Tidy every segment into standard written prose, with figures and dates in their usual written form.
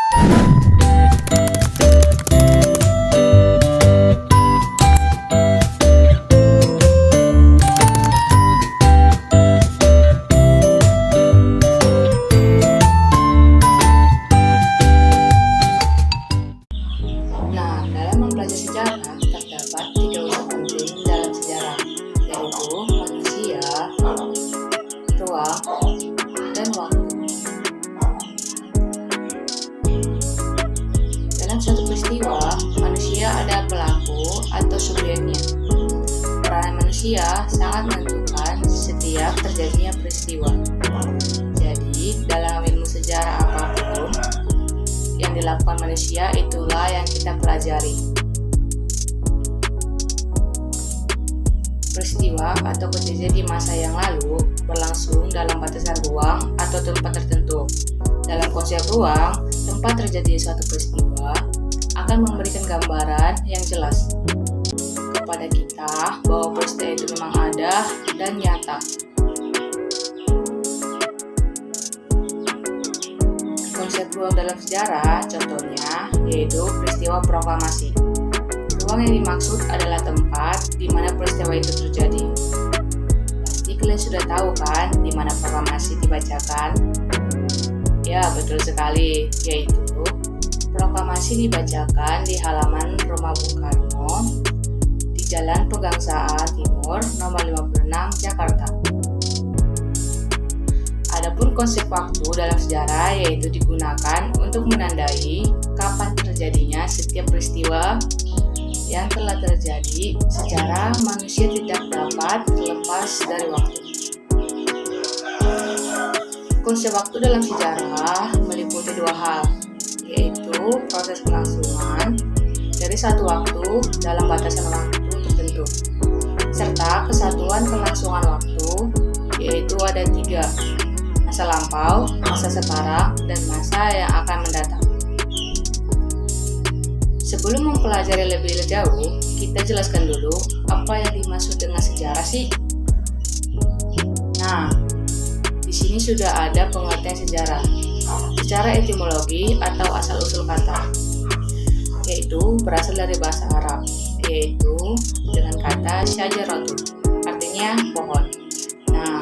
Nah, dalam mempelajari sejarah terdapat 3 unsur penting dalam sejarah, yaitu manusia, ruang, dan waktu. Dalam suatu peristiwa, manusia adalah pelaku atau subjeknya. Peran manusia sangat menentukan setiap terjadinya peristiwa. Jadi, dalam ilmu sejarah apapun yang dilakukan manusia, itulah yang kita pelajari. Peristiwa atau kejadian di masa yang lalu berlangsung dalam batasan ruang atau tempat tertentu. Dalam konsep ruang, tempat terjadi suatu peristiwa akan memberikan gambaran yang jelas kepada kita bahwa peristiwa itu memang ada dan nyata. Konsep ruang dalam sejarah contohnya yaitu peristiwa proklamasi. Ruang yang dimaksud adalah tempat di mana peristiwa itu terjadi. Pasti kalian sudah tahu kan di mana proklamasi dibacakan? Ya, betul sekali, yaitu proklamasi dibacakan di halaman rumah Bung Karno di Jalan Pegangsaan Timur nomor 56 Jakarta. Adapun konsep waktu dalam sejarah yaitu digunakan untuk menandai kapan terjadinya setiap peristiwa yang telah terjadi secara manusia tidak dapat terlepas dari waktu. Konsep waktu dalam sejarah meliputi 2 hal, yaitu proses kelangsungan dari satu waktu dalam batasan waktu tertentu, serta kesatuan kelangsungan waktu, yaitu ada 3, masa lampau, masa sekarang, dan masa yang akan mendatang. Sebelum mempelajari lebih jauh, kita jelaskan dulu apa yang dimaksud dengan sejarah sih. Nah, di sini sudah ada pengertian sejarah secara etimologi atau asal-usul kata, yaitu berasal dari bahasa Arab, yaitu dengan kata syajaratun, artinya pohon. Nah,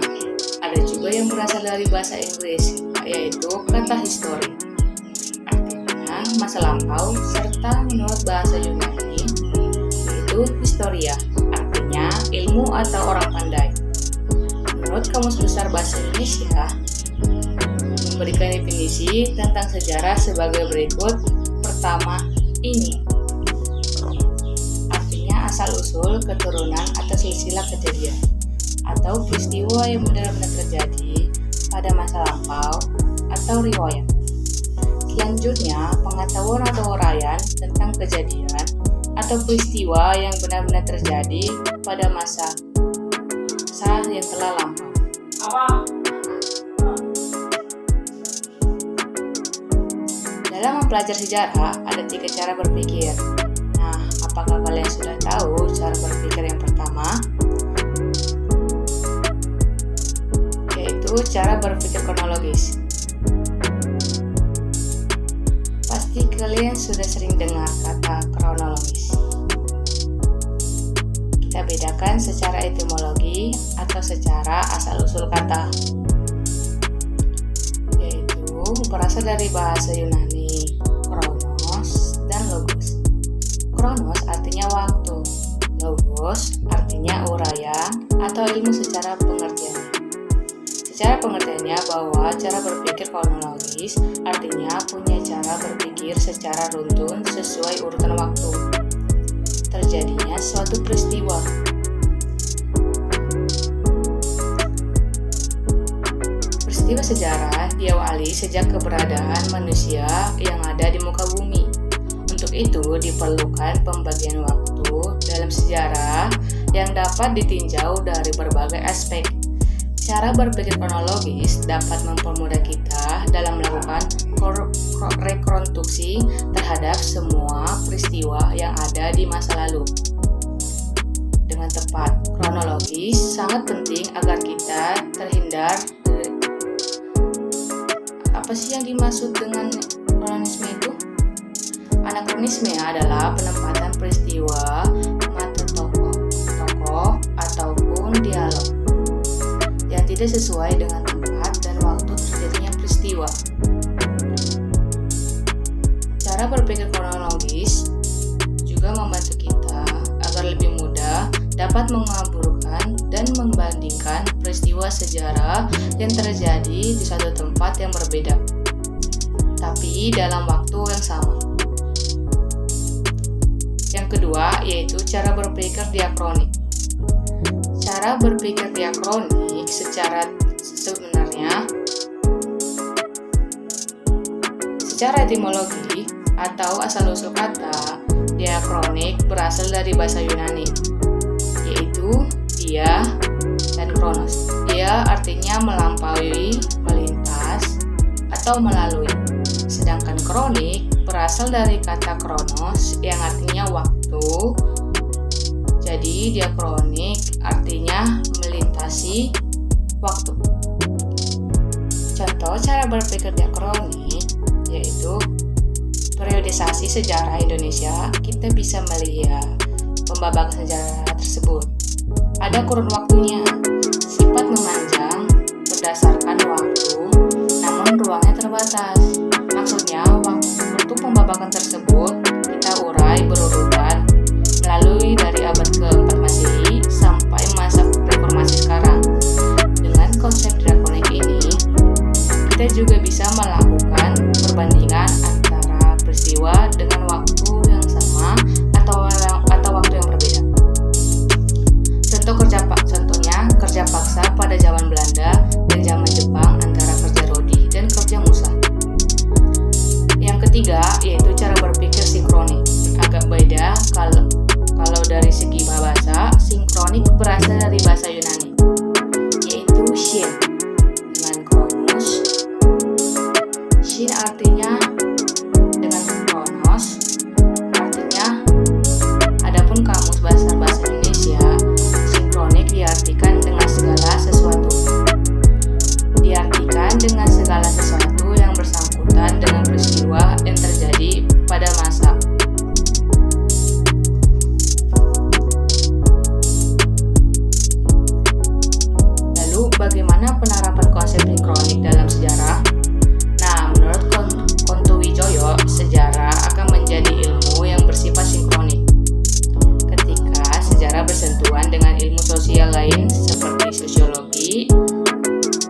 ada juga yang berasal dari bahasa Inggris, yaitu kata history, artinya masa lampau, serta menurut bahasa Yunani, yaitu historia, artinya ilmu atau orang pandai. Menurut Kamus Besar Bahasa Indonesia, memberikan definisi tentang sejarah sebagai berikut. Pertama, ini artinya asal-usul, keturunan, atau silsilah kejadian atau peristiwa yang benar-benar terjadi pada masa lampau atau riwayat. Selanjutnya, pengetahuan atau uraian tentang kejadian atau peristiwa yang benar-benar terjadi pada masa yang telah lampau. Dalam mempelajari sejarah, ada 3 cara berpikir. Nah, apakah kalian sudah tahu cara berpikir yang pertama? Yaitu cara berpikir kronologis. Pasti kalian sudah sering dengar kata kronologis. Kita bedakan secara etimologi atau secara asal-usul kata, yaitu berasal dari bahasa Yunani, kronos dan logos. Kronos artinya waktu, logos artinya uraian atau ilmu secara pengertiannya. Secara pengertiannya bahwa cara berpikir kronologis artinya punya cara berpikir secara runtun sesuai urutan waktu terjadinya suatu peristiwa. Peristiwa sejarah diawali sejak keberadaan manusia yang ada di muka bumi. Untuk itu diperlukan pembagian waktu dalam sejarah yang dapat ditinjau dari berbagai aspek. Cara berpikir kronologis dapat mempermudah kita dalam melakukan rekonstruksi terhadap semua peristiwa yang ada di masa lalu dengan tepat. Kronologis sangat penting agar kita terhindar dari apa sih yang dimaksud dengan kronisme itu? Anakronisme adalah penempatan peristiwa, mata tokoh ataupun dialog yang tidak sesuai dengan tempat dan waktu terjadinya peristiwa. Cara berpikir kronologis juga membantu kita agar lebih mudah dapat mengaburkan dan membandingkan peristiwa sejarah yang terjadi di suatu tempat yang berbeda, tapi dalam waktu yang sama. Yang kedua yaitu cara berpikir diakronik. Cara berpikir diakronik secara etimologi atau asal-usul kata diakronik berasal dari bahasa Yunani, yaitu dia dan kronos. Dia artinya melampaui, melintas, atau melalui. Sedangkan kronik berasal dari kata kronos yang artinya waktu. Jadi diakronik artinya melintasi waktu. Contoh cara berpikir diakronik yaitu periodisasi sejarah Indonesia. Kita bisa melihat pembabakan sejarah tersebut. Ada kurun waktunya, sifat memanjang berdasarkan waktu, namun ruangnya terbatas. Maksudnya, waktu pembabakan tersebut kita urai berurutan melalui dari abad ke-4 Masehi sampai masa reformasi sekarang. Dengan konsep diakronik ini, kita juga bisa melakukan perbandingan antara peristiwa dengan waktu yang sama atau waktu yang berbeda. Contohnya kerja paksa pada zaman Belanda dan zaman Jepang antara kerja rodi dan kerja musa. Yang ketiga yaitu cara berpikir sinkronik. Agak beda kalau dari segi bahasa. Sinkronik berasal dari bahasa Yunani, yaitu shin dengan kronos. Shin artinya dengan kronos artinya. Adapun kamus bahasa Indonesia, sinkronik diartikan dengan segala sesuatu. Diartikan dengan segala sesuatu yang bersangkutan dengan peristiwa yang terjadi pada masa. Lalu bagaimana penerapan konsep sinkronik dalam sejarah? Nah, menurut Kontowijoyo, sejarah akan menjadi ilmu yang bersifat sinkronik ketika sejarah bersentuhan dengan ilmu sosial lain seperti sosiologi,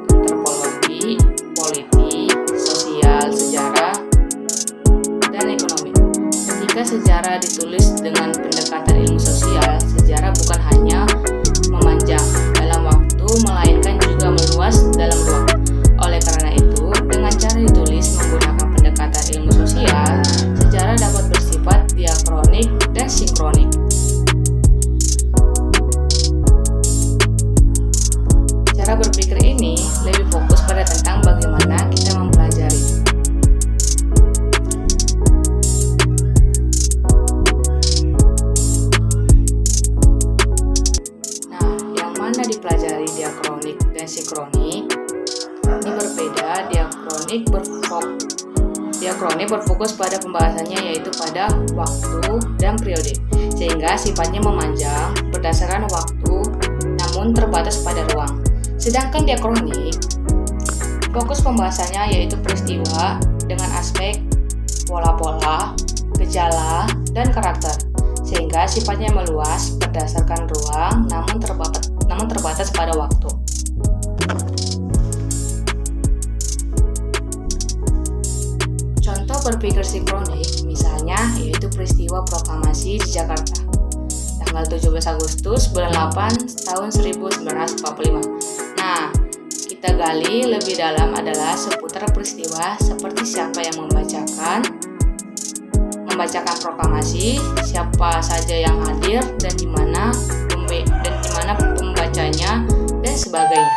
antropologi, politik, sosial, sejarah, dan ekonomi. Ketika sejarah ditulis dengan pendekatan ilmu sosial, sejarah bukan hanya memanjang dalam waktu, melainkan juga meluas dalam ruang. Oleh karena itu, dengan cara ditulis menggunakan pendekatan ilmu sosial, sejarah dapat bersifat diakronik dan sinkronik. Cara berpikir ini lebih fokus pada tentang bagaimana kita mempelajari. Nah, yang mana dipelajari diakronik dan sinkronik? Ini berbeda. Diakronik berfokus pada pembahasannya yaitu pada waktu dan periode, sehingga sifatnya memanjang berdasarkan waktu namun terbatas pada ruang. Sedangkan diakronik fokus pembahasannya yaitu peristiwa dengan aspek pola-pola, gejala, dan karakter, sehingga sifatnya meluas berdasarkan ruang namun terbatas pada waktu. Contoh berpikir sinkronik misalnya yaitu peristiwa proklamasi di Jakarta tanggal 17 Agustus bulan 8 tahun 1945. Nah, kita gali lebih dalam adalah seputar peristiwa seperti siapa yang membacakan proklamasi, siapa saja yang hadir dan di mana pembacanya dan sebagainya.